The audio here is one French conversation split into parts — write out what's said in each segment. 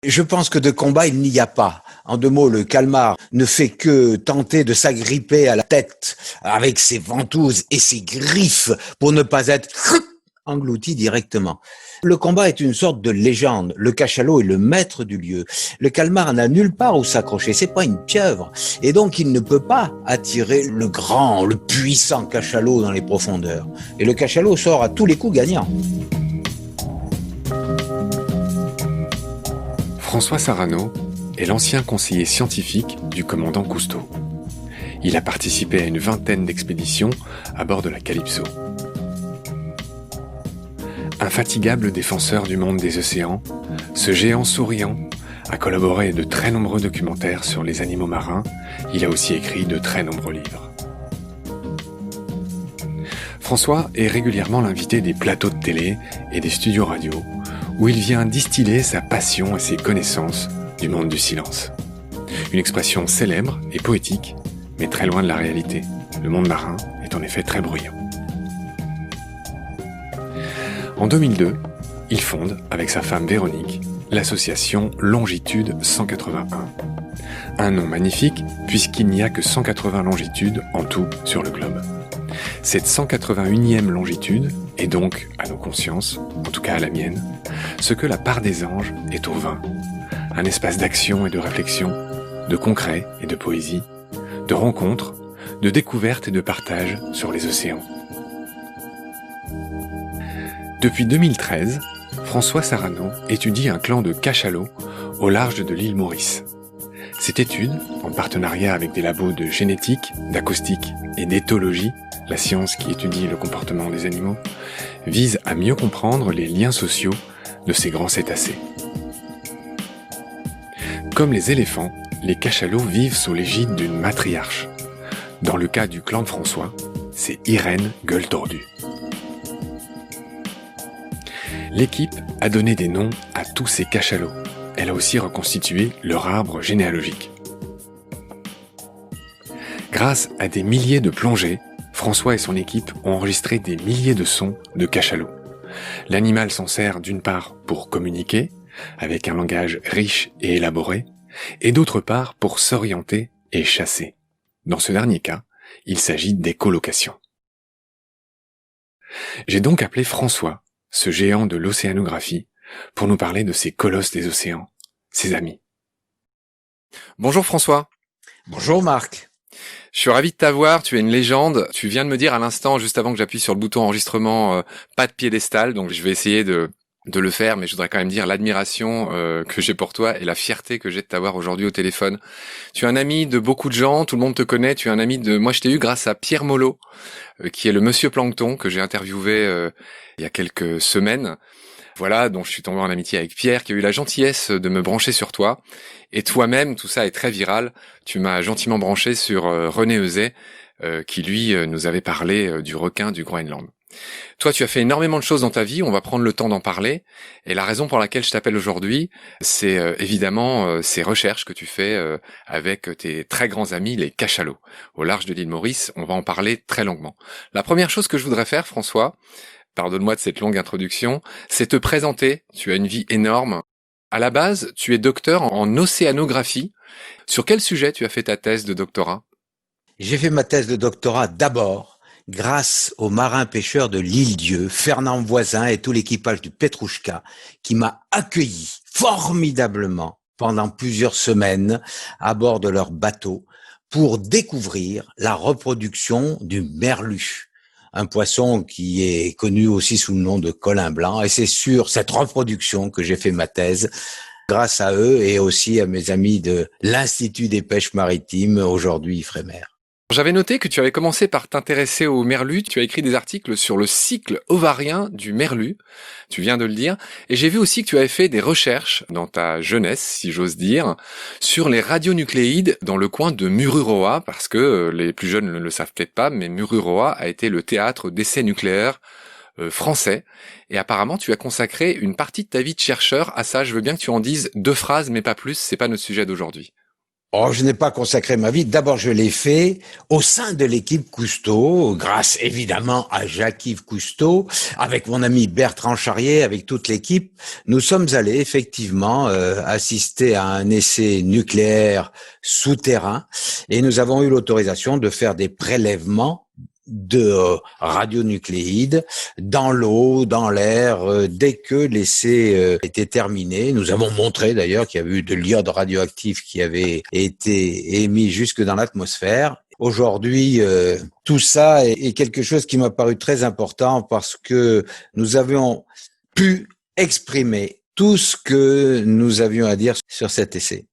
Je pense que de combat, il n'y a pas. En deux mots, le calmar ne fait que tenter de s'agripper à la tête avec ses ventouses et ses griffes pour ne pas être englouti directement. Le combat est une sorte de légende. Le cachalot est le maître du lieu. Le calmar n'a nulle part où s'accrocher. C'est pas une pieuvre. Et donc, il ne peut pas attirer le grand, le puissant cachalot dans les profondeurs. Et le cachalot sort à tous les coups gagnant. François Sarano est l'ancien conseiller scientifique du commandant Cousteau. Il a participé à une vingtaine d'expéditions à bord de la Calypso. Infatigable défenseur du monde des océans, ce géant souriant a collaboré à de très nombreux documentaires sur les animaux marins. Il a aussi écrit de très nombreux livres. François est régulièrement l'invité des plateaux de télé et des studios radio, où il vient distiller sa passion et ses connaissances du monde du silence. Une expression célèbre et poétique, mais très loin de la réalité. Le monde marin est en effet très bruyant. En 2002, il fonde, avec sa femme Véronique, l'association Longitude 181. Un nom magnifique, puisqu'il n'y a que 180 longitudes en tout sur le globe. Cette 181e longitude est donc, à nos consciences, en tout cas à la mienne, ce que la part des anges est au vin. Un espace d'action et de réflexion, de concret et de poésie, de rencontres, de découvertes et de partage sur les océans. Depuis 2013, François Sarano étudie un clan de cachalots au large de l'île Maurice. Cette étude, en partenariat avec des labos de génétique, d'acoustique et d'éthologie, la science qui étudie le comportement des animaux, vise à mieux comprendre les liens sociaux de ces grands cétacés. Comme les éléphants, les cachalots vivent sous l'égide d'une matriarche. Dans le cas du clan de François, c'est Irène Gueule Tordue. L'équipe a donné des noms à tous ces cachalots. Elle a aussi reconstitué leur arbre généalogique. Grâce à des milliers de plongées, François et son équipe ont enregistré des milliers de sons de cachalots. L'animal s'en sert d'une part pour communiquer, avec un langage riche et élaboré, et d'autre part pour s'orienter et chasser. Dans ce dernier cas, il s'agit d'écholocation. J'ai donc appelé François, ce géant de l'océanographie, pour nous parler de ces colosses des océans, ses amis. Bonjour François. Bonjour Marc. Je suis ravi de t'avoir, tu es une légende. Tu viens de me dire à l'instant, juste avant que j'appuie sur le bouton enregistrement, pas de piédestal, donc je vais essayer de le faire, mais je voudrais quand même dire l'admiration que j'ai pour toi et la fierté que j'ai de t'avoir aujourd'hui au téléphone. Tu es un ami de beaucoup de gens, tout le monde te connaît, tu es un ami de... Moi je t'ai eu grâce à Pierre Molot, qui est le monsieur Plancton, que j'ai interviewé il y a quelques semaines. Voilà, donc je suis tombé en amitié avec Pierre, qui a eu la gentillesse de me brancher sur toi. Et toi-même, tout ça est très viral, tu m'as gentiment branché sur René Euzet, qui lui nous avait parlé du requin du Groenland. Toi, tu as fait énormément de choses dans ta vie, on va prendre le temps d'en parler. Et la raison pour laquelle je t'appelle aujourd'hui, c'est évidemment ces recherches que tu fais avec tes très grands amis, les cachalots. Au large de l'île Maurice, on va en parler très longuement. La première chose que je voudrais faire, François, pardonne-moi de cette longue introduction, c'est te présenter. Tu as une vie énorme. À la base, tu es docteur en océanographie. Sur quel sujet tu as fait ta thèse de doctorat ? J'ai fait ma thèse de doctorat d'abord grâce au marin-pêcheur de l'Île-Dieu, Fernand Voisin et tout l'équipage du Petrouchka, qui m'a accueilli formidablement pendant plusieurs semaines à bord de leur bateau pour découvrir la reproduction du merlu. Un poisson qui est connu aussi sous le nom de colin blanc. Et c'est sur cette reproduction que j'ai fait ma thèse, grâce à eux et aussi à mes amis de l'Institut des pêches maritimes, aujourd'hui Ifremer. J'avais noté que tu avais commencé par t'intéresser au merlu, tu as écrit des articles sur le cycle ovarien du merlu, tu viens de le dire, et j'ai vu aussi que tu avais fait des recherches dans ta jeunesse, si j'ose dire, sur les radionucléides dans le coin de Mururoa, parce que les plus jeunes ne le savent peut-être pas, mais Mururoa a été le théâtre d'essais nucléaires français, et apparemment tu as consacré une partie de ta vie de chercheur à ça. Je veux bien que tu en dises 2 phrases, mais pas plus, c'est pas notre sujet d'aujourd'hui. Oh, je n'ai pas consacré ma vie. D'abord, je l'ai fait au sein de l'équipe Cousteau, grâce évidemment à Jacques-Yves Cousteau, avec mon ami Bertrand Charrier, avec toute l'équipe. Nous sommes allés effectivement assister à un essai nucléaire souterrain et nous avons eu l'autorisation de faire des prélèvements de radionucléides dans l'eau, dans l'air, dès que l'essai était terminé. Nous avons montré d'ailleurs qu'il y avait eu de l'iode radioactif qui avait été émis jusque dans l'atmosphère. Aujourd'hui, tout ça est quelque chose qui m'a paru très important parce que nous avions pu exprimer tout ce que nous avions à dire sur cet essai.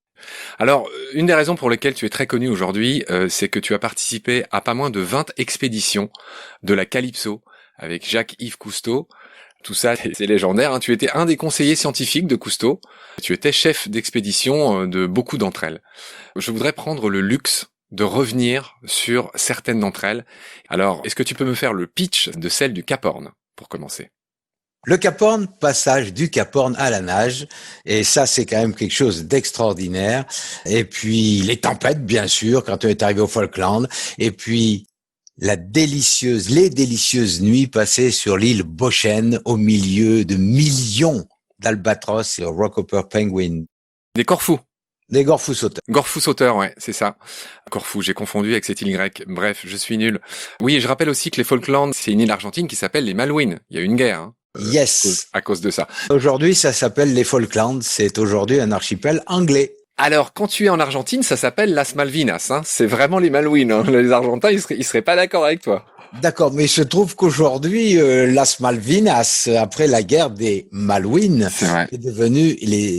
Alors, une des raisons pour lesquelles tu es très connu aujourd'hui, c'est que tu as participé à pas moins de 20 expéditions de la Calypso avec Jacques-Yves Cousteau. Tout ça, c'est légendaire, hein. Tu étais un des conseillers scientifiques de Cousteau. Tu étais chef d'expédition de beaucoup d'entre elles. Je voudrais prendre le luxe de revenir sur certaines d'entre elles. Alors, est-ce que tu peux me faire le pitch de celle du Cap Horn, pour commencer? Le Cap Horn, passage du Cap Horn à la nage, et ça c'est quand même quelque chose d'extraordinaire. Et puis les tempêtes, bien sûr, quand on est arrivé au Falkland, et puis les délicieuses nuits passées sur l'île Beauchêne au milieu de millions d'albatros et rockhopper penguins. Des Corfous. Des gorfous sauteurs. Gorfous sauteur, ouais, c'est ça. Corfou, j'ai confondu avec cette île grecque. Bref, je suis nul. Oui, et je rappelle aussi que les Falklands, c'est une île argentine qui s'appelle les Malouines. Il y a eu une guerre, hein, Yes. à cause de ça. Aujourd'hui, ça s'appelle les Falklands. C'est aujourd'hui un archipel anglais. Alors, quand tu es en Argentine, ça s'appelle Las Malvinas, hein. C'est vraiment les Malouines, hein. Les Argentins, ils seraient pas d'accord avec toi. D'accord, mais il se trouve qu'aujourd'hui, Las Malvinas, après la guerre des Malouines, C'est vrai. est devenu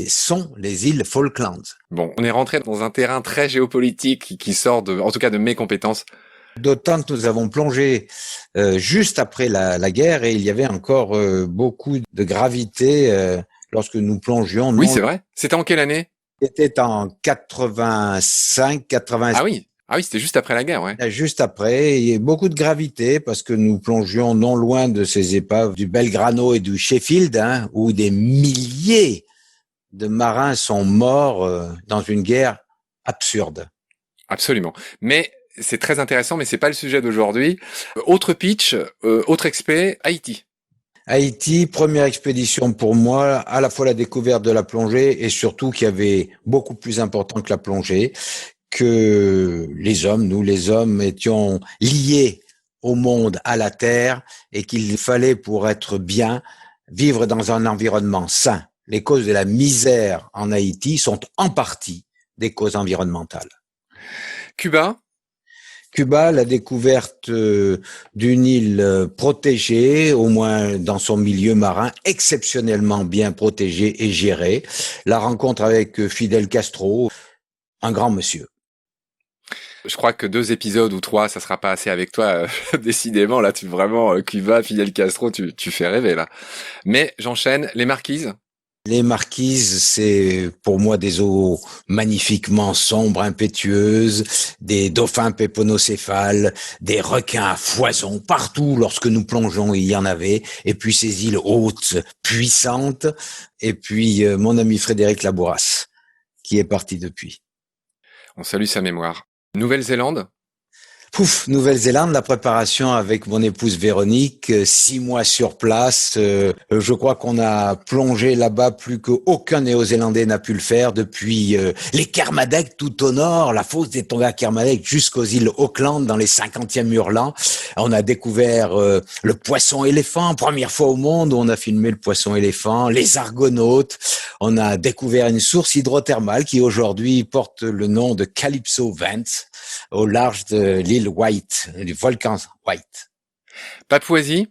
sont les îles Falklands. Bon, on est rentré dans un terrain très géopolitique qui sort en tout cas de mes compétences. D'autant que nous avons plongé juste après la guerre et il y avait encore beaucoup de gravité lorsque nous plongions. Oui, c'est vrai. C'était en quelle année? C'était en 85, 86. Ah oui. Ah oui, c'était juste après la guerre, ouais. Juste après, il y a beaucoup de gravité parce que nous plongions non loin de ces épaves du Belgrano et du Sheffield, hein, où des milliers de marins sont morts dans une guerre absurde. Absolument. Mais c'est très intéressant, mais c'est pas le sujet d'aujourd'hui. Autre pitch, autre expé, Haïti. Haïti, première expédition pour moi, à la fois la découverte de la plongée et surtout qu'il y avait beaucoup plus important que la plongée, que nous les hommes, étions liés au monde, à la terre, et qu'il fallait pour être bien vivre dans un environnement sain. Les causes de la misère en Haïti sont en partie des causes environnementales. Cuba. Cuba, la découverte d'une île protégée, au moins dans son milieu marin, exceptionnellement bien protégée et gérée. La rencontre avec Fidel Castro, un grand monsieur. Je crois que 2 épisodes ou 3, ça sera pas assez avec toi. Décidément, là, vraiment, Cuba, Fidel Castro, tu fais rêver, là. Mais j'enchaîne. Les Marquises. Les Marquises, c'est pour moi des eaux magnifiquement sombres, impétueuses, des dauphins péponocéphales, des requins à foison. Partout, lorsque nous plongeons, il y en avait. Et puis ces îles hautes, puissantes. Et puis mon ami Frédéric Labouras, qui est parti depuis. On salue sa mémoire. Nouvelle-Zélande. Nouvelle-Zélande, la préparation avec mon épouse Véronique, 6 mois sur place. Je crois qu'on a plongé là-bas plus qu'aucun Néo-Zélandais n'a pu le faire depuis les Kermadec tout au nord, la fosse des Tonga Kermadec jusqu'aux îles Auckland dans les 50e hurlants. On a découvert le poisson éléphant, première fois au monde où on a filmé le poisson éléphant, les argonautes. On a découvert une source hydrothermale qui aujourd'hui porte le nom de Calypso Vents au large de l'île White, du volcan White. Papouasie.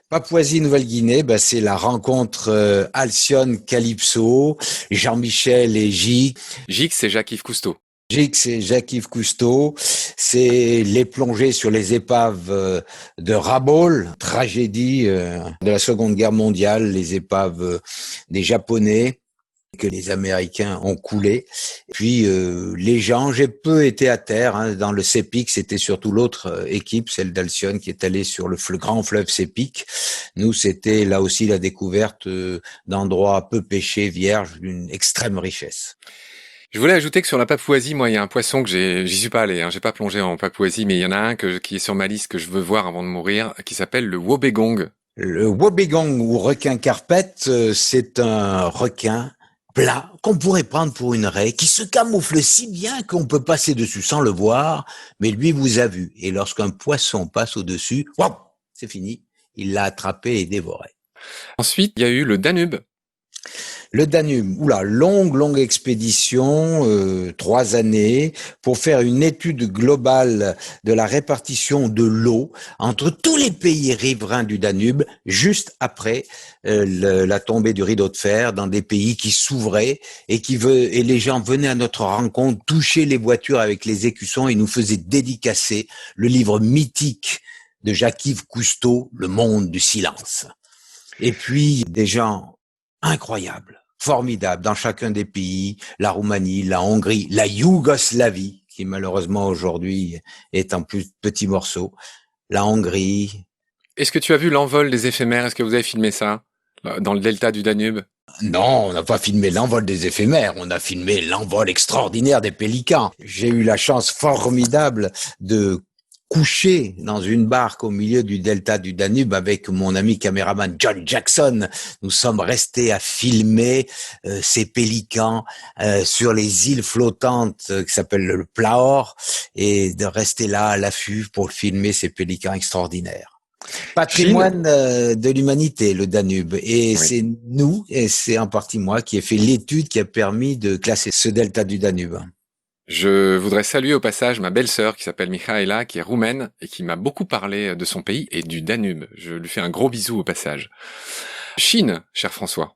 Papouasie-Nouvelle-Guinée, c'est la rencontre Alcyone Calypso, Jean-Michel et Gilles. Gilles, c'est Jacques-Yves Cousteau. Gilles, c'est Jacques-Yves Cousteau. C'est les plongées sur les épaves de Rabaul, tragédie de la Seconde Guerre mondiale, les épaves des Japonais que les Américains ont coulé. Puis les gens, j'ai peu été à terre. Hein, dans le Sepik, c'était surtout l'autre équipe, celle d'Alcyone, qui est allée sur le grand fleuve Sepik. Nous, c'était là aussi la découverte d'endroits peu pêchés, vierges, d'une extrême richesse. Je voulais ajouter que sur la Papouasie, moi, il y a un poisson que j'y suis pas allé, hein, j'ai pas plongé en Papouasie, mais il y en a un qui est sur ma liste que je veux voir avant de mourir, qui s'appelle le Wobegong. Le Wobbegong ou requin carpette, c'est un requin plat qu'on pourrait prendre pour une raie, qui se camoufle si bien qu'on peut passer dessus sans le voir, mais lui vous a vu. Et lorsqu'un poisson passe au-dessus, waouh, c'est fini, il l'a attrapé et dévoré. Ensuite, il y a eu le Danube. Le Danube, longue expédition, 3 années, pour faire une étude globale de la répartition de l'eau entre tous les pays riverains du Danube, juste après la tombée du rideau de fer, dans des pays qui s'ouvraient et et les gens venaient à notre rencontre, touchaient les voitures avec les écussons et nous faisaient dédicacer le livre mythique de Jacques-Yves Cousteau, Le Monde du silence. Et puis des gens incroyables, formidables dans chacun des pays, la Roumanie, la Hongrie, la Yougoslavie, qui malheureusement aujourd'hui est en plus petits morceaux, la Hongrie. Est-ce que tu as vu l'envol des éphémères? Est-ce que vous avez filmé ça dans le delta du Danube? Non, on n'a pas filmé l'envol des éphémères, on a filmé l'envol extraordinaire des pélicans. J'ai eu la chance formidable de couché dans une barque au milieu du delta du Danube avec mon ami caméraman John Jackson. Nous sommes restés à filmer ces pélicans sur les îles flottantes qui s'appellent le Plaor et de rester là à l'affût pour filmer ces pélicans extraordinaires. Patrimoine de l'humanité, le Danube. Et oui, c'est nous, et c'est en partie moi, qui ai fait l'étude qui a permis de classer ce delta du Danube. Je voudrais saluer au passage ma belle-sœur qui s'appelle Michaela, qui est roumaine et qui m'a beaucoup parlé de son pays et du Danube. Je lui fais un gros bisou au passage. Chine, cher François.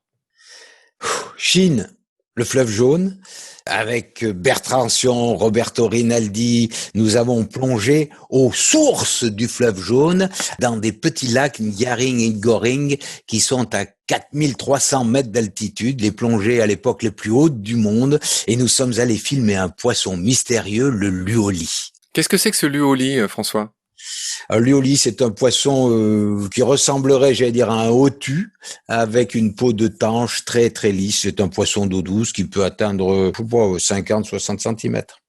Chine, le fleuve jaune. Avec Bertrand Sion, Roberto Rinaldi, nous avons plongé aux sources du fleuve jaune dans des petits lacs Nyaring et Goring qui sont à 4300 mètres d'altitude, les plongées à l'époque les plus hautes du monde, et nous sommes allés filmer un poisson mystérieux, le luoli. Qu'est-ce que c'est que ce luoli, François ? Un luoli, c'est un poisson qui ressemblerait, j'allais dire, à un hautu, avec une peau de tanche très très lisse. C'est un poisson d'eau douce qui peut atteindre 50-60 centimètres.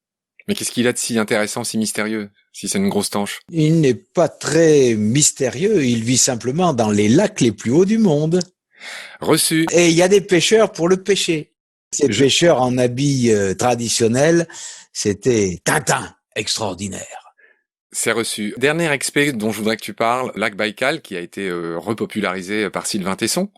Mais qu'est-ce qu'il a de si intéressant, si mystérieux, si c'est une grosse tanche ? Il n'est pas très mystérieux, il vit simplement dans les lacs les plus hauts du monde. Reçu. Et il y a des pêcheurs pour le pêcher. Ces pêcheurs en habits traditionnels, c'était Tintin, extraordinaire. C'est reçu. Dernière expé dont je voudrais que tu parles, lac Baïkal, qui a été repopularisé par Sylvain Tesson.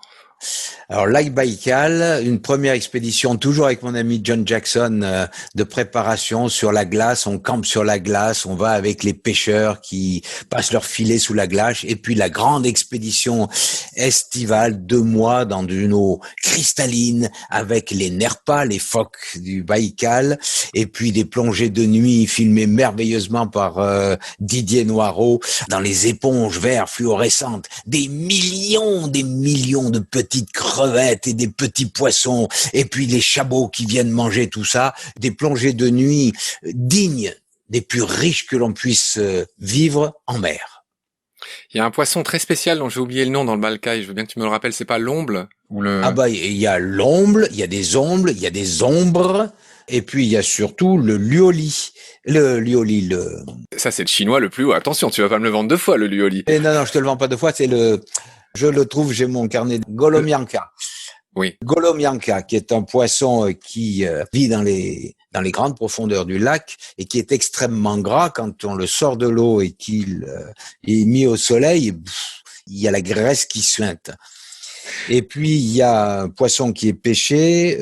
Alors, lac Baïkal, une première expédition, toujours avec mon ami John Jackson, de préparation sur la glace. On campe sur la glace, on va avec les pêcheurs qui passent leur filet sous la glace. Et puis, la grande expédition estivale, 2 mois dans une eau cristalline avec les nerpas, les phoques du Baïkal. Et puis, des plongées de nuit filmées merveilleusement par Didier Noireau dans les éponges vertes fluorescentes. Des millions de petites crevettes et des petits poissons, et puis les chabots qui viennent manger tout ça, des plongées de nuit dignes des plus riches que l'on puisse vivre en mer. Il y a un poisson très spécial dont j'ai oublié le nom dans le Balkaï, je veux bien que tu me le rappelles, c'est pas l'omble ou le... Ah bah, il y a l'omble, il y a des ombles, il y a des ombres, et puis il y a surtout le luoli. Ça c'est le chinois le plus haut, attention, tu vas pas me le vendre 2 fois le luoli. Et non, je te le vends pas 2 fois, c'est je le trouve, j'ai mon carnet de Golomianka. Oui. Golomianka, qui est un poisson qui vit dans les grandes profondeurs du lac et qui est extrêmement gras quand on le sort de l'eau et qu'il est mis au soleil. Il y a la graisse qui suinte. Et puis il y a un poisson qui est pêché.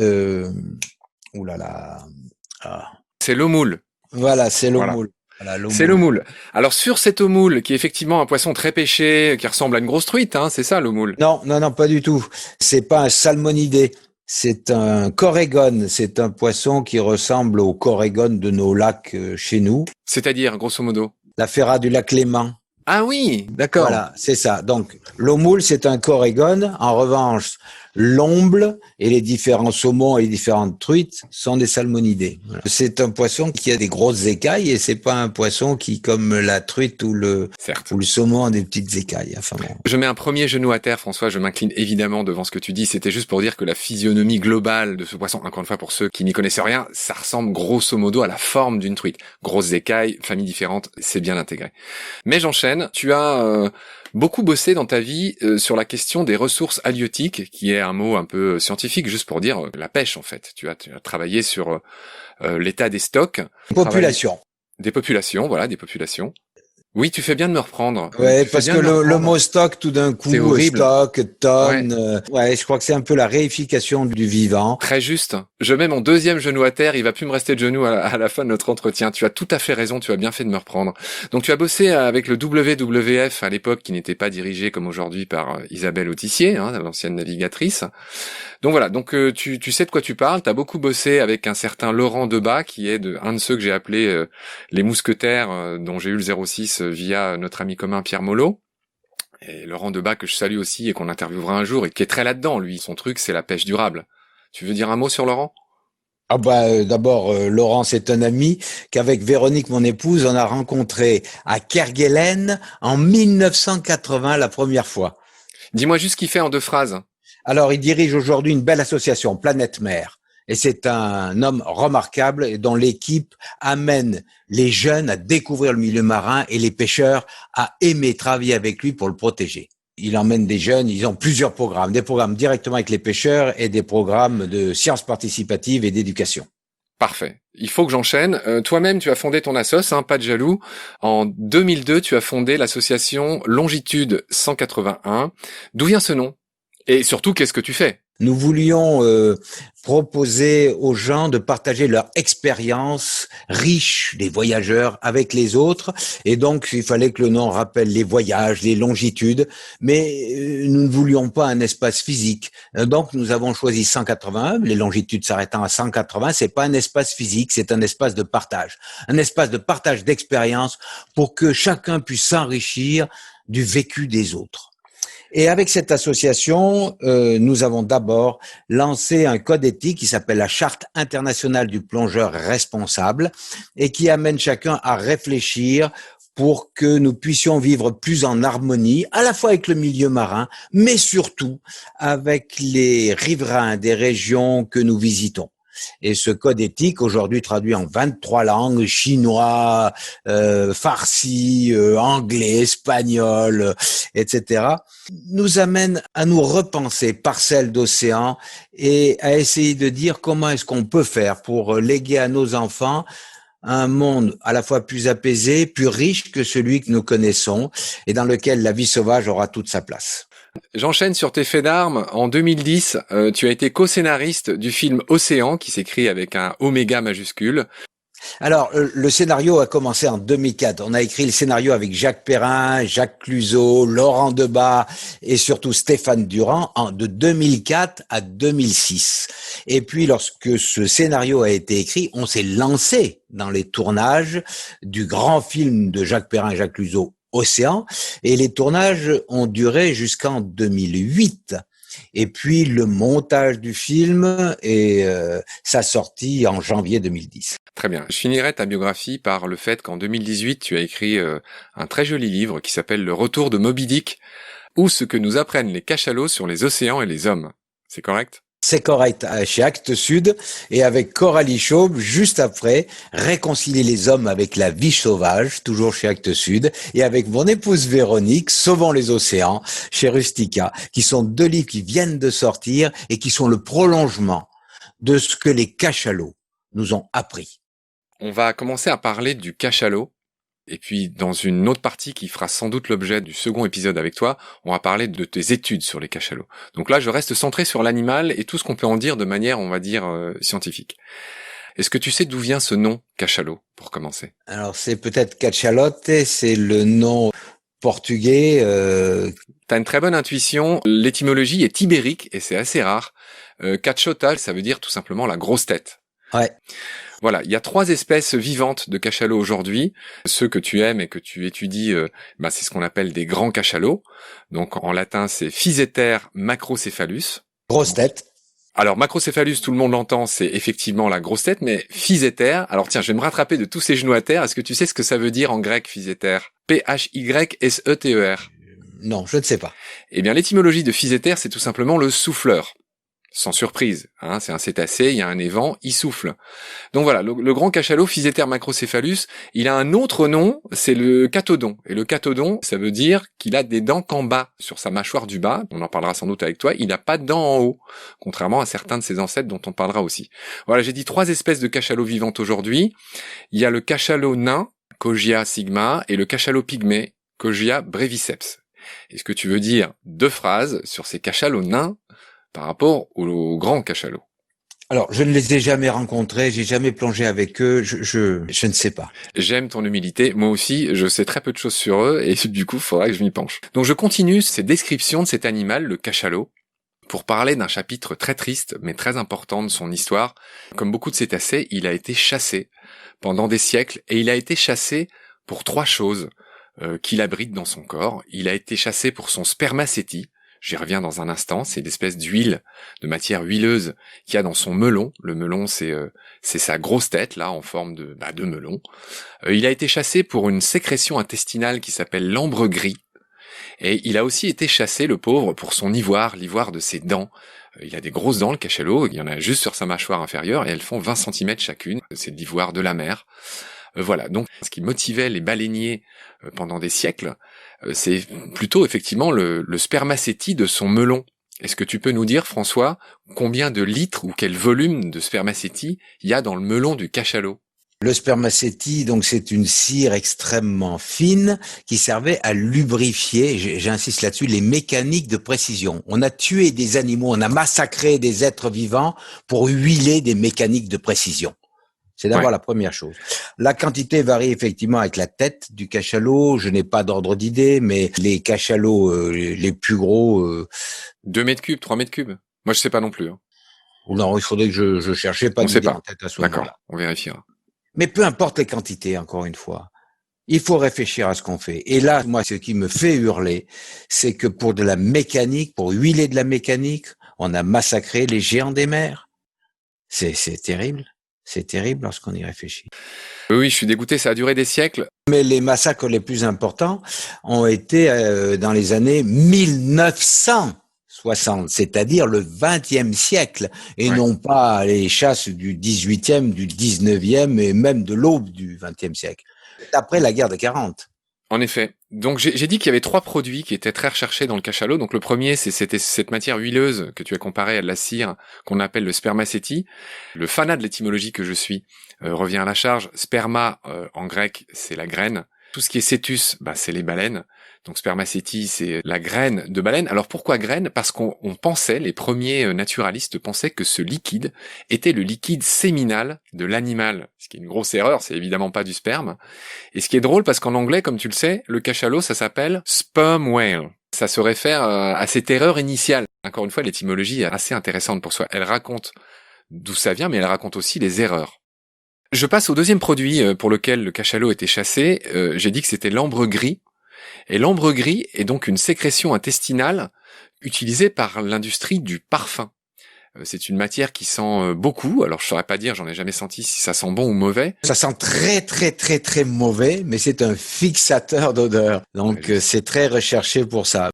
C'est l'omoule. Voilà, c'est l'omoule. Voilà. C'est l'omoule. Alors sur cet omoule, qui est effectivement un poisson très pêché, qui ressemble à une grosse truite, hein, c'est ça l'omoule ? Non, pas du tout. C'est pas un salmonidé. C'est un corégone. C'est un poisson qui ressemble au corégone de nos lacs chez nous. C'est-à-dire, grosso modo ? La ferra du lac Léman. Ah oui, d'accord. Voilà, c'est ça. Donc, l'omoule, c'est un corégone. En revanche, l'omble et les différents saumons et les différentes truites sont des salmonidés. Voilà. C'est un poisson qui a des grosses écailles et c'est pas un poisson qui, comme la truite ou le Certes. saumon, a des petites écailles. Enfin bon. Je mets un premier genou à terre, François, je m'incline évidemment devant ce que tu dis. C'était juste pour dire que la physionomie globale de ce poisson, encore une fois pour ceux qui n'y connaissent rien, ça ressemble grosso modo à la forme d'une truite. Grosses écailles, familles différentes, c'est bien intégré. Mais j'enchaîne, tu as beaucoup bossé dans ta vie sur la question des ressources halieutiques, qui est un mot un peu scientifique, juste pour dire la pêche en fait. Tu as travaillé sur l'état des stocks. Population. Des populations, voilà, des populations. Oui, tu fais bien de me reprendre. Ouais, parce que le mot stock, tout d'un coup, stock, tonne, ouais, je crois que c'est un peu la réification du vivant. Très juste. Je mets mon deuxième genou à terre, il va plus me rester de genou à la fin de notre entretien. Tu as tout à fait raison, tu as bien fait de me reprendre. Donc tu as bossé avec le WWF à l'époque, qui n'était pas dirigé comme aujourd'hui par Isabelle Autissier, hein, l'ancienne navigatrice. Donc voilà, donc tu sais de quoi tu parles, tu as beaucoup bossé avec un certain Laurent Debat, qui est un de ceux que j'ai appelé les mousquetaires, dont j'ai eu le 06 via notre ami commun Pierre Molot. Et Laurent Debat, que je salue aussi et qu'on interviewera un jour, et qui est très là-dedans, lui. Son truc, c'est la pêche durable. Tu veux dire un mot sur Laurent ? Ah bah d'abord, Laurent, c'est un ami qu'avec Véronique, mon épouse, on a rencontré à Kerguelen en 1980 la première fois. Dis-moi juste ce qu'il fait en 2 phrases. Alors, il dirige aujourd'hui une belle association, Planète Mer. Et c'est un homme remarquable et dont l'équipe amène les jeunes à découvrir le milieu marin et les pêcheurs à aimer travailler avec lui pour le protéger. Il emmène des jeunes, ils ont plusieurs programmes, des programmes directement avec les pêcheurs et des programmes de sciences participatives et d'éducation. Parfait. Il faut que j'enchaîne. Toi-même, tu as fondé ton assos, hein, pas de jaloux. En 2002, tu as fondé l'association Longitude 181. D'où vient ce nom ? Et surtout, qu'est-ce que tu fais ? Nous voulions proposer aux gens de partager leur expérience riche des voyageurs avec les autres. Et donc, il fallait que le nom rappelle les voyages, les longitudes. Mais nous ne voulions pas un espace physique. Donc, nous avons choisi 181. Les longitudes s'arrêtant à 180, c'est pas un espace physique, c'est un espace de partage. Un espace de partage d'expérience pour que chacun puisse s'enrichir du vécu des autres. Et avec cette association, nous avons d'abord lancé un code éthique qui s'appelle la Charte internationale du plongeur responsable et qui amène chacun à réfléchir pour que nous puissions vivre plus en harmonie, à la fois avec le milieu marin, mais surtout avec les riverains des régions que nous visitons. Et ce code éthique, aujourd'hui traduit en 23 langues, chinois, farsi, anglais, espagnol, etc., nous amène à nous repenser parcelles d'océan et à essayer de dire comment est-ce qu'on peut faire pour léguer à nos enfants un monde à la fois plus apaisé, plus riche que celui que nous connaissons et dans lequel la vie sauvage aura toute sa place. J'enchaîne sur tes faits d'armes. En 2010, tu as été co-scénariste du film Océan, qui s'écrit avec un oméga majuscule. Alors, le scénario a commencé en 2004. On a écrit le scénario avec Jacques Perrin, Jacques Cluzot, Laurent Debat et surtout Stéphane Durand de 2004 à 2006. Et puis, lorsque ce scénario a été écrit, on s'est lancé dans les tournages du grand film de Jacques Perrin et Jacques Cluzot, Océan, et les tournages ont duré jusqu'en 2008. Et puis le montage du film et sa sortie en janvier 2010. Très bien. Je finirai ta biographie par le fait qu'en 2018, tu as écrit un très joli livre qui s'appelle Le Retour de Moby Dick, ou ce que nous apprennent les cachalots sur les océans et les hommes. C'est correct ? C'est correct, chez Actes Sud, et avec Coralie Chaube, juste après, Réconcilier les hommes avec la vie sauvage, toujours chez Actes Sud, et avec mon épouse Véronique, Sauvons les océans, chez Rustica, qui sont 2 livres qui viennent de sortir et qui sont le prolongement de ce que les cachalots nous ont appris. On va commencer à parler du cachalot. Et puis, dans une autre partie qui fera sans doute l'objet du second épisode avec toi, on va parler de tes études sur les cachalots. Donc là, je reste centré sur l'animal et tout ce qu'on peut en dire de manière, on va dire, scientifique. Est-ce que tu sais d'où vient ce nom, cachalot, pour commencer ? Alors, c'est peut-être cachalote, c'est le nom portugais. T'as une très bonne intuition. L'étymologie est ibérique et c'est assez rare. Cachota, ça veut dire tout simplement la grosse tête. Ouais. Voilà, il y a 3 espèces vivantes de cachalots aujourd'hui. Ceux que tu aimes et que tu étudies, c'est ce qu'on appelle des grands cachalots. Donc en latin, c'est Physeter macrocephalus. Grosse tête. Alors, macrocéphalus, tout le monde l'entend, c'est effectivement la grosse tête, mais physéter, alors tiens, je vais me rattraper de tous ces genoux à terre. Est-ce que tu sais ce que ça veut dire en grec, physéter? P-H-Y-S-E-T-E-R. Non, je ne sais pas. Eh bien, l'étymologie de physéter, c'est tout simplement le souffleur. Sans surprise, hein, c'est un cétacé, il y a un évent, il souffle. Donc voilà, le grand cachalot Physeter macrocéphalus, il a un autre nom, c'est le catodon. Et le catodon, ça veut dire qu'il a des dents qu'en bas, sur sa mâchoire du bas, on en parlera sans doute avec toi, il n'a pas de dents en haut, contrairement à certains de ses ancêtres dont on parlera aussi. Voilà, j'ai dit 3 espèces de cachalots vivantes aujourd'hui. Il y a le cachalot nain, Kogia sigma, et le cachalot pygmée, Kogia breviceps. Est-ce que tu veux dire 2 phrases sur ces cachalots nains par rapport aux grands cachalots? Alors, je ne les ai jamais rencontrés, j'ai jamais plongé avec eux, je ne sais pas. J'aime ton humilité, moi aussi, je sais très peu de choses sur eux, et du coup, il faudra que je m'y penche. Donc je continue cette description de cet animal, le cachalot, pour parler d'un chapitre très triste, mais très important de son histoire. Comme beaucoup de cétacés, il a été chassé pendant des siècles, et il a été chassé pour 3 choses qu'il abrite dans son corps. Il a été chassé pour son spermacétie. J'y reviens dans un instant, c'est une espèce d'huile, de matière huileuse qu'il y a dans son melon. Le melon, c'est sa grosse tête, là, en forme de melon. Il a été chassé pour une sécrétion intestinale qui s'appelle l'ambre gris. Et il a aussi été chassé, le pauvre, pour son ivoire, l'ivoire de ses dents. Il a des grosses dents, le cachalot, il y en a juste sur sa mâchoire inférieure, et elles font 20 cm chacune. C'est de l'ivoire de la mer. Voilà, donc ce qui motivait les baleiniers pendant des siècles, c'est plutôt effectivement le spermacétie de son melon. Est-ce que tu peux nous dire, François, combien de litres ou quel volume de spermacétie il y a dans le melon du cachalot? Le spermacétie, donc c'est une cire extrêmement fine qui servait à lubrifier, j'insiste là-dessus, les mécaniques de précision. On a tué des animaux, on a massacré des êtres vivants pour huiler des mécaniques de précision. C'est d'abord la première chose. La quantité varie effectivement avec la tête du cachalot. Je n'ai pas d'ordre d'idée, mais les cachalots les plus gros... 2 mètres cubes, 3 mètres cubes. Moi, je sais pas non plus. Hein. Non, il faudrait que je cherchais pas d'idée en tête à ce moment-là. D'accord, on vérifiera. Mais peu importe les quantités, encore une fois. Il faut réfléchir à ce qu'on fait. Et là, moi, ce qui me fait hurler, c'est que pour de la mécanique, pour huiler de la mécanique, on a massacré les géants des mers. C'est terrible. C'est terrible lorsqu'on y réfléchit. Oui, je suis dégoûté, ça a duré des siècles. Mais les massacres les plus importants ont été dans les années 1960, c'est-à-dire le XXe siècle, et non pas les chasses du XVIIIe, du XIXe et même de l'aube du XXe siècle. Après la guerre de 40. En effet. Donc j'ai dit qu'il y avait 3 produits qui étaient très recherchés dans le cachalot. Donc le premier, c'était cette matière huileuse que tu as comparée à de la cire qu'on appelle le spermacétie. Le fanat de l'étymologie que je suis revient à la charge. Sperma en grec, c'est la graine. Tout ce qui est cétus, c'est les baleines. Donc spermacétie, c'est la graine de baleine. Alors pourquoi graine? Parce qu'on pensait, les premiers naturalistes pensaient que ce liquide était le liquide séminal de l'animal. Ce qui est une grosse erreur, c'est évidemment pas du sperme. Et ce qui est drôle, parce qu'en anglais, comme tu le sais, le cachalot, ça s'appelle sperm whale. Ça se réfère à cette erreur initiale. Encore une fois, l'étymologie est assez intéressante pour soi. Elle raconte d'où ça vient, mais elle raconte aussi les erreurs. Je passe au deuxième produit pour lequel le cachalot était chassé. J'ai dit que c'était l'ambre gris. Et l'ambre gris est donc une sécrétion intestinale utilisée par l'industrie du parfum. C'est une matière qui sent beaucoup. Alors je saurais pas dire, j'en ai jamais senti si ça sent bon ou mauvais. Ça sent très très très très mauvais, mais c'est un fixateur d'odeur. Donc c'est très recherché pour ça.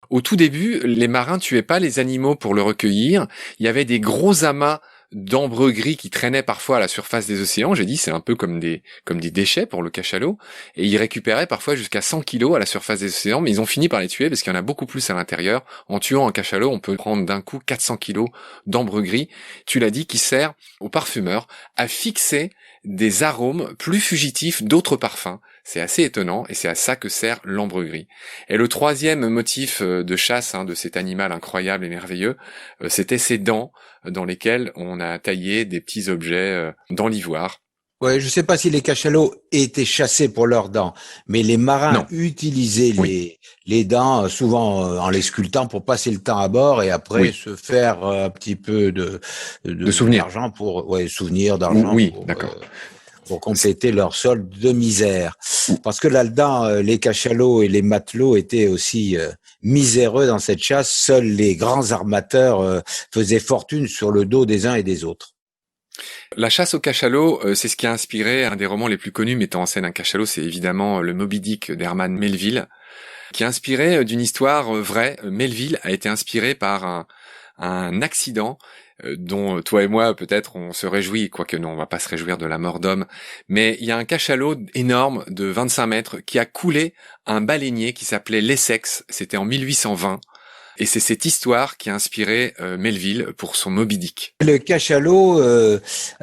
Au tout début, les marins tuaient pas les animaux pour le recueillir. Il y avait des gros amas d'ambre gris qui traînaient parfois à la surface des océans. J'ai dit, c'est un peu comme des déchets pour le cachalot. Et ils récupéraient parfois jusqu'à 100 kilos à la surface des océans, mais ils ont fini par les tuer parce qu'il y en a beaucoup plus à l'intérieur. En tuant un cachalot, on peut prendre d'un coup 400 kilos d'ambre gris. Tu l'as dit, qui sert aux parfumeurs à fixer des arômes plus fugitifs d'autres parfums. C'est assez étonnant et c'est à ça que sert l'ambre gris. Et le troisième motif de chasse de cet animal incroyable et merveilleux, c'était ses dents dans lesquelles on a taillé des petits objets dans l'ivoire. Ouais, je sais pas si les cachalots étaient chassés pour leurs dents, mais les marins utilisaient les dents souvent en les sculptant pour passer le temps à bord et après se faire un petit peu de souvenirs d'argent pour souvenirs d'argent pour compléter leur solde de misère. Parce que là-dedans, les cachalots et les matelots étaient aussi miséreux dans cette chasse. Seuls les grands armateurs faisaient fortune sur le dos des uns et des autres. La chasse au cachalot, c'est ce qui a inspiré un des romans les plus connus mettant en scène un cachalot, c'est évidemment le Moby Dick d'Herman Melville, qui est inspiré d'une histoire vraie. Melville a été inspiré par un accident dont toi et moi peut-être on se réjouit, quoique non, on va pas se réjouir de la mort d'homme, mais il y a un cachalot énorme de 25 mètres qui a coulé un baleinier qui s'appelait l'Essex, c'était en 1820. Et c'est cette histoire qui a inspiré Melville pour son Moby Dick. Le cachalot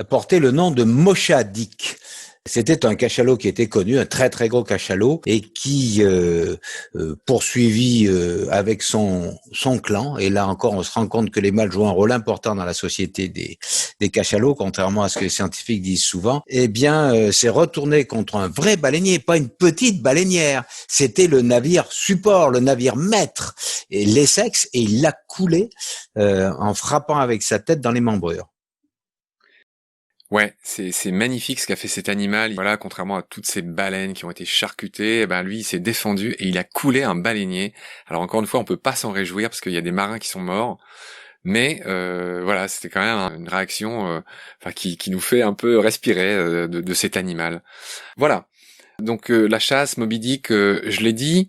portait le nom de Mocha Dick. C'était un cachalot qui était connu, un très très gros cachalot, et qui poursuivit avec son clan. Et là encore, on se rend compte que les mâles jouent un rôle important dans la société des cachalots, contrairement à ce que les scientifiques disent souvent. Eh bien, c'est retourné contre un vrai baleinier, pas une petite baleinière. C'était le navire support, le navire maître, et l'Essex, et il l'a coulé en frappant avec sa tête dans les membrures. Ouais, c'est magnifique ce qu'a fait cet animal. Voilà, contrairement à toutes ces baleines qui ont été charcutées, eh ben lui il s'est défendu et il a coulé un baleinier. Alors encore une fois, on peut pas s'en réjouir parce qu'il y a des marins qui sont morts, mais voilà, c'était quand même une réaction qui nous fait un peu respirer de cet animal. Voilà. Donc la chasse, Moby Dick, je l'ai dit.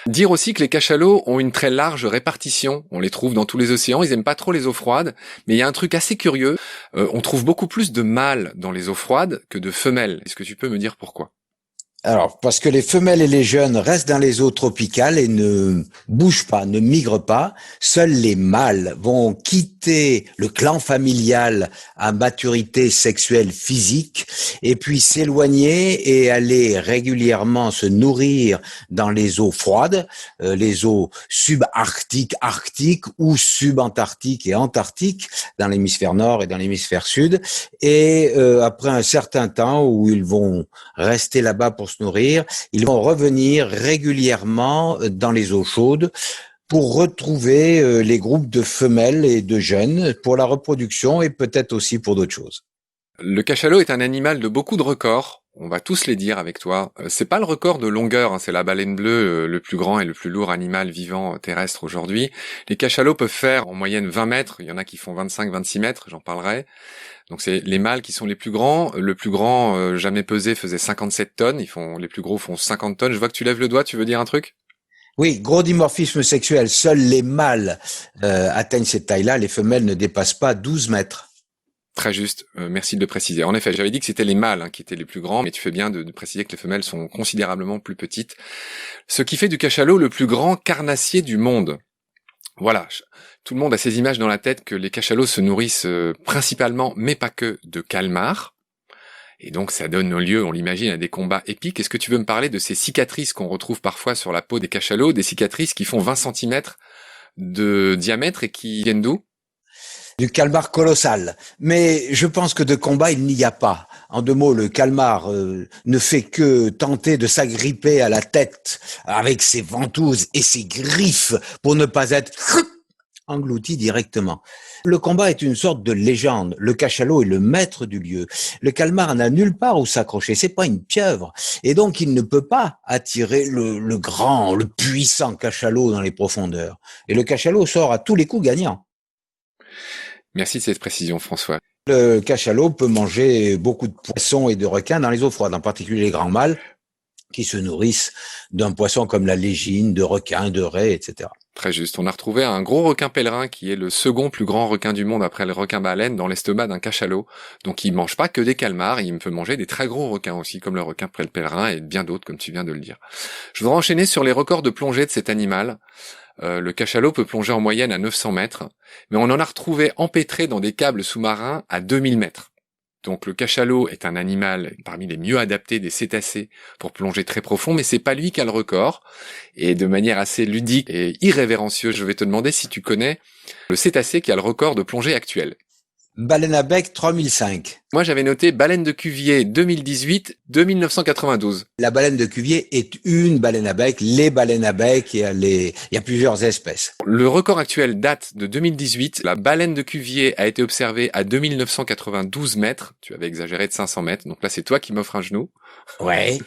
Dire aussi que les cachalots ont une très large répartition. On les trouve dans tous les océans. Ils aiment pas trop les eaux froides. Mais il y a un truc assez curieux. On trouve beaucoup plus de mâles dans les eaux froides que de femelles. Est-ce que tu peux me dire pourquoi ? Alors, parce que les femelles et les jeunes restent dans les eaux tropicales et ne bougent pas, ne migrent pas. Seuls les mâles vont quitter le clan familial à maturité sexuelle physique et puis s'éloigner et aller régulièrement se nourrir dans les eaux froides, les eaux subarctiques, arctiques ou subantarctiques et antarctiques dans l'hémisphère nord et dans l'hémisphère sud. Et après un certain temps où ils vont rester là-bas pour se nourrir, ils vont revenir régulièrement dans les eaux chaudes pour retrouver les groupes de femelles et de jeunes pour la reproduction et peut-être aussi pour d'autres choses. Le cachalot est un animal de beaucoup de records. On va tous les dire avec toi. C'est pas le record de longueur, hein, c'est la baleine bleue, le plus grand et le plus lourd animal vivant terrestre aujourd'hui. Les cachalots peuvent faire en moyenne 20 mètres, il y en a qui font 25-26 mètres, j'en parlerai. Donc c'est les mâles qui sont les plus grands. Le plus grand jamais pesé faisait 57 tonnes. Les plus gros font 50 tonnes. Je vois que tu lèves le doigt. Tu veux dire un truc ? Oui, gros dimorphisme sexuel. Seuls les mâles atteignent cette taille-là. Les femelles ne dépassent pas 12 mètres. Très juste. Merci de le préciser. En effet, j'avais dit que c'était les mâles qui étaient les plus grands, mais tu fais bien de préciser que les femelles sont considérablement plus petites. Ce qui fait du cachalot le plus grand carnassier du monde. Voilà. Tout le monde a ces images dans la tête que les cachalots se nourrissent principalement, mais pas que, de calmars. Et donc ça donne lieu, on l'imagine, à des combats épiques. Est-ce que tu veux me parler de ces cicatrices qu'on retrouve parfois sur la peau des cachalots, des cicatrices qui font 20 cm de diamètre et qui viennent d'où ? Du calmar colossal. Mais je pense que de combat, il n'y a pas. En deux mots, le calmar ne fait que tenter de s'agripper à la tête avec ses ventouses et ses griffes pour ne pas être englouti directement. Le combat est une sorte de légende. Le cachalot est le maître du lieu. Le calmar n'a nulle part où s'accrocher. C'est pas une pieuvre. Et donc, il ne peut pas attirer le grand, le puissant cachalot dans les profondeurs. Et le cachalot sort à tous les coups gagnant. Merci de cette précision, François. Le cachalot peut manger beaucoup de poissons et de requins dans les eaux froides, en particulier les grands mâles qui se nourrissent d'un poisson comme la légine, de requins, de raies, etc. Très juste. On a retrouvé un gros requin pèlerin qui est le second plus grand requin du monde après le requin baleine dans l'estomac d'un cachalot. Donc il mange pas que des calmars, il peut manger des très gros requins aussi, comme le requin pèlerin et bien d'autres, comme tu viens de le dire. Je voudrais enchaîner sur les records de plongée de cet animal. Le cachalot peut plonger en moyenne à 900 mètres, mais on en a retrouvé empêtré dans des câbles sous-marins à 2000 mètres. Donc le cachalot est un animal parmi les mieux adaptés des cétacés pour plonger très profond, mais c'est pas lui qui a le record. Et de manière assez ludique et irrévérencieuse, je vais te demander si tu connais le cétacé qui a le record de plongée actuel. Baleine à bec 3005. Moi j'avais noté baleine de Cuvier 2018-2992. La baleine de Cuvier est une baleine à bec. Les baleines à bec, il y a plusieurs espèces. Le record actuel date de 2018. La baleine de Cuvier a été observée à 2992 mètres. Tu avais exagéré de 500 mètres. Donc là c'est toi qui m'offres un genou. Ouais.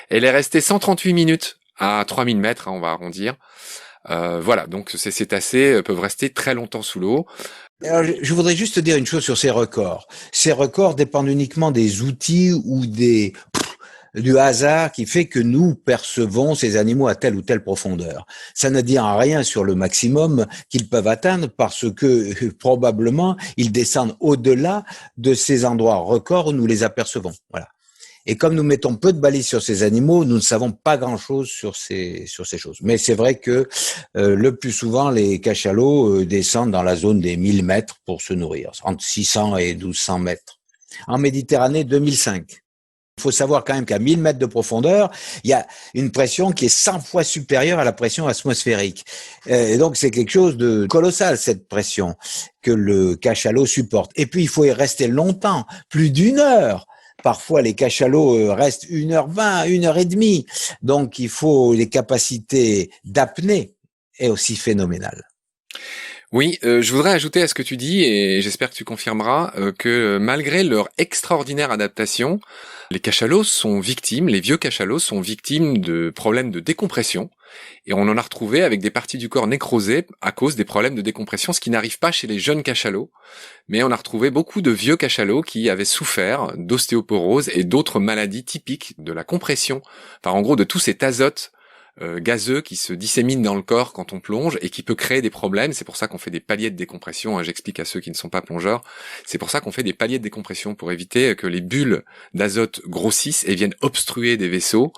Elle est restée 138 minutes à 3000 mètres, on va arrondir. Voilà, donc ces cétacés peuvent rester très longtemps sous l'eau. Alors, je voudrais juste te dire une chose sur ces records. Ces records dépendent uniquement des outils ou du hasard qui fait que nous percevons ces animaux à telle ou telle profondeur. Ça ne dit rien sur le maximum qu'ils peuvent atteindre parce que probablement ils descendent au-delà de ces endroits records où nous les apercevons. Voilà. Et comme nous mettons peu de balises sur ces animaux, nous ne savons pas grand-chose sur ces choses. Mais c'est vrai que le plus souvent, les cachalots descendent dans la zone des 1000 mètres pour se nourrir, entre 600 et 1200 mètres. En Méditerranée, 2005. Il faut savoir quand même qu'à 1000 mètres de profondeur, il y a une pression qui est 100 fois supérieure à la pression atmosphérique. Et donc, c'est quelque chose de colossal, cette pression que le cachalot supporte. Et puis, il faut y rester longtemps, plus d'une heure. Parfois, les cachalots restent 1h20, 1h30. Donc, il faut les capacités d'apnée est aussi phénoménales. Oui, je voudrais ajouter à ce que tu dis, et j'espère que tu confirmeras, que malgré leur extraordinaire adaptation, les cachalots sont victimes, les vieux cachalots sont victimes de problèmes de décompression, et on en a retrouvé avec des parties du corps nécrosées à cause des problèmes de décompression, ce qui n'arrive pas chez les jeunes cachalots, mais on a retrouvé beaucoup de vieux cachalots qui avaient souffert d'ostéoporose et d'autres maladies typiques de la compression, enfin en gros de tout cet azote gazeux qui se dissémine dans le corps quand on plonge et qui peut créer des problèmes. C'est pour ça qu'on fait des paliers de décompression, hein, j'explique à ceux qui ne sont pas plongeurs. C'est pour ça qu'on fait des paliers de décompression pour éviter que les bulles d'azote grossissent et viennent obstruer des vaisseaux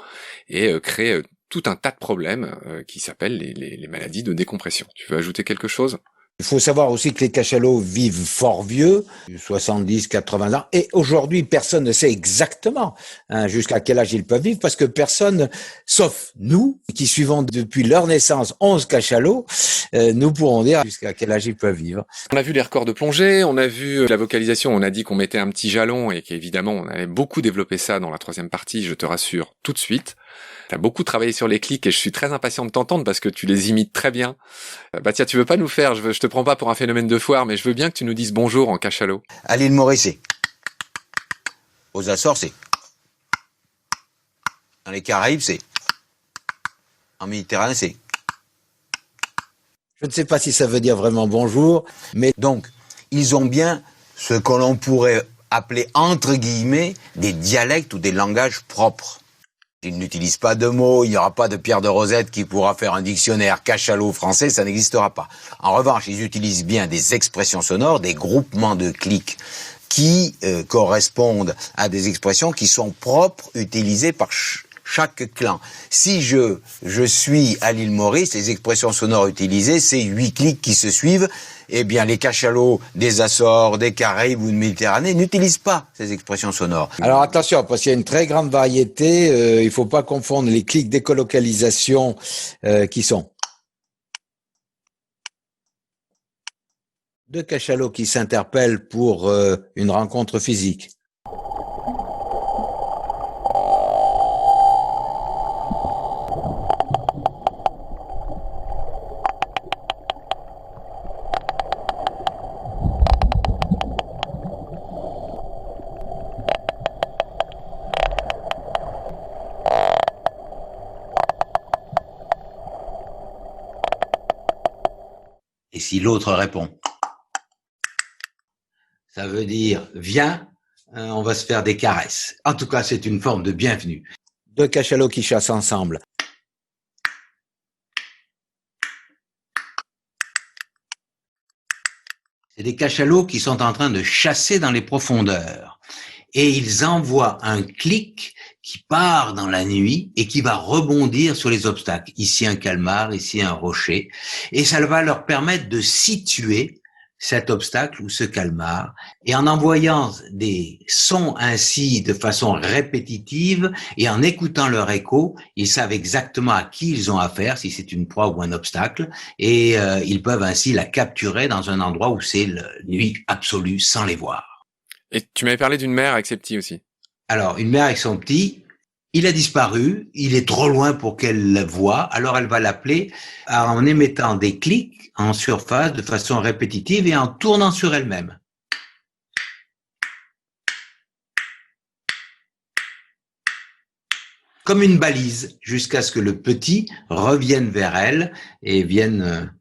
et créer tout un tas de problèmes qui s'appellent les maladies de décompression. Tu veux ajouter quelque chose ? Il faut savoir aussi que les cachalots vivent fort vieux, 70, 80 ans, et aujourd'hui, personne ne sait exactement jusqu'à quel âge ils peuvent vivre, parce que personne, sauf nous, qui suivons depuis leur naissance 11 cachalots, nous pourrons dire jusqu'à quel âge ils peuvent vivre. On a vu les records de plongée, on a vu la vocalisation, on a dit qu'on mettait un petit jalon et qu'évidemment, on avait beaucoup développé ça dans la troisième partie, je te rassure tout de suite. T'as beaucoup travaillé sur les clics et je suis très impatient de t'entendre parce que tu les imites très bien. Bah tiens, tu veux pas nous faire, je te prends pas pour un phénomène de foire, mais je veux bien que tu nous dises bonjour en cachalot. À l'île Maurice, c'est. Aux Açores, c'est. Dans les Caraïbes, c'est. En Méditerranée, c'est. Je ne sais pas si ça veut dire vraiment bonjour, mais donc, ils ont bien ce que l'on pourrait appeler, entre guillemets, des dialectes ou des langages propres. Ils n'utilisent pas de mots, il n'y aura pas de Pierre de Rosette qui pourra faire un dictionnaire cachalot français, ça n'existera pas. En revanche, ils utilisent bien des expressions sonores, des groupements de clics qui correspondent à des expressions qui sont propres, utilisées par chaque clan. Si je suis à l'île Maurice, les expressions sonores utilisées, c'est 8 clics qui se suivent. Eh bien, les cachalots des Açores, des Caraïbes ou de Méditerranée n'utilisent pas ces expressions sonores. Alors attention, parce qu'il y a une très grande variété, il faut pas confondre les clics d'écolocalisation qui sont deux cachalots qui s'interpellent pour une rencontre physique. Et si l'autre répond, ça veut dire viens, on va se faire des caresses. En tout cas, c'est une forme de bienvenue. Deux cachalots qui chassent ensemble. C'est des cachalots qui sont en train de chasser dans les profondeurs. Et ils envoient un clic qui part dans la nuit et qui va rebondir sur les obstacles. Ici un calmar, ici un rocher. Et ça va leur permettre de situer cet obstacle ou ce calmar. Et en envoyant des sons ainsi de façon répétitive et en écoutant leur écho, ils savent exactement à qui ils ont affaire, si c'est une proie ou un obstacle. Et ils peuvent ainsi la capturer dans un endroit où c'est la nuit absolue sans les voir. Et tu m'avais parlé d'une mère avec ses petits aussi. Alors, une mère avec son petit, il a disparu, il est trop loin pour qu'elle le voie, alors elle va l'appeler en émettant des clics en surface de façon répétitive et en tournant sur elle-même. comme une balise, jusqu'à ce que le petit revienne vers elle et vienne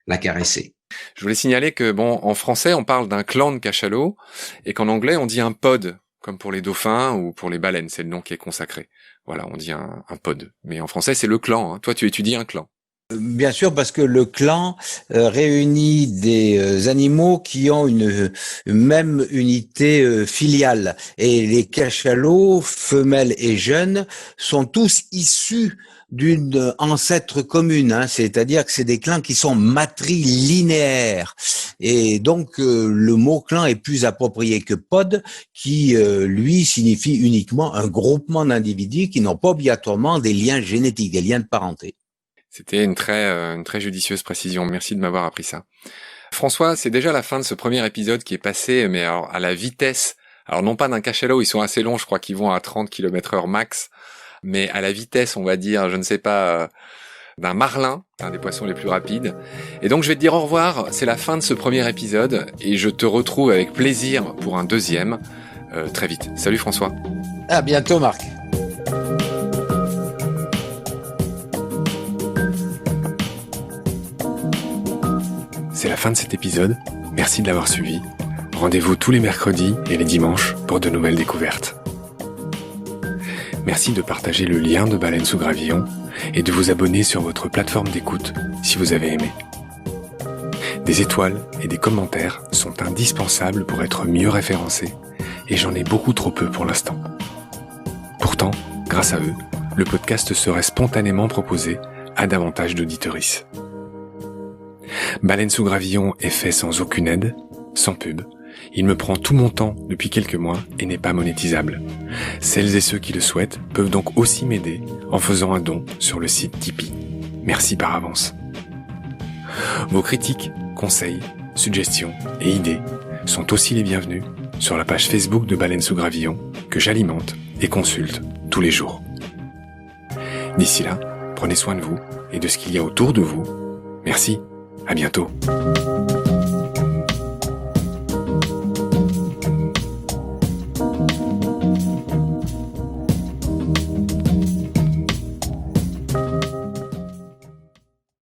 la caresser. Je voulais signaler que, en français, on parle d'un clan de cachalots, et qu'en anglais, on dit un pod, comme pour les dauphins ou pour les baleines, c'est le nom qui est consacré. Voilà, on dit un pod. Mais en français, c'est le clan, hein. Toi, tu étudies un clan. Bien sûr, parce que le clan réunit des animaux qui ont une même unité filiale. Et les cachalots, femelles et jeunes, sont tous issus d'une ancêtre commune, hein, c'est-à-dire que c'est des clans qui sont matrilinéaires. Et donc, le mot clan est plus approprié que pod, qui, lui, signifie uniquement un groupement d'individus qui n'ont pas obligatoirement des liens génétiques, des liens de parenté. C'était une très judicieuse précision. Merci de m'avoir appris ça. François, c'est déjà la fin de ce premier épisode qui est passé, mais alors à la vitesse. Alors non pas d'un cachalot, ils sont assez longs, je crois qu'ils vont à 30 km/h max, mais à la vitesse, on va dire, je ne sais pas, d'un marlin, un des poissons les plus rapides. Et donc je vais te dire au revoir, c'est la fin de ce premier épisode, et je te retrouve avec plaisir pour un deuxième, très vite. Salut François. À bientôt Marc. C'est la fin de cet épisode, merci de l'avoir suivi. Rendez-vous tous les mercredis et les dimanches pour de nouvelles découvertes. Merci de partager le lien de Baleine sous Gravillon et de vous abonner sur votre plateforme d'écoute si vous avez aimé. Des étoiles et des commentaires sont indispensables pour être mieux référencés et j'en ai beaucoup trop peu pour l'instant. Pourtant, grâce à eux, le podcast serait spontanément proposé à davantage d'auditeuristes. Baleine sous Gravillon est fait sans aucune aide, sans pub. Il me prend tout mon temps depuis quelques mois et n'est pas monétisable. Celles et ceux qui le souhaitent peuvent donc aussi m'aider en faisant un don sur le site Tipeee. Merci par avance. Vos critiques, conseils, suggestions et idées sont aussi les bienvenus sur la page Facebook de Baleine sous Gravillon que j'alimente et consulte tous les jours. D'ici là, prenez soin de vous et de ce qu'il y a autour de vous. Merci. À bientôt.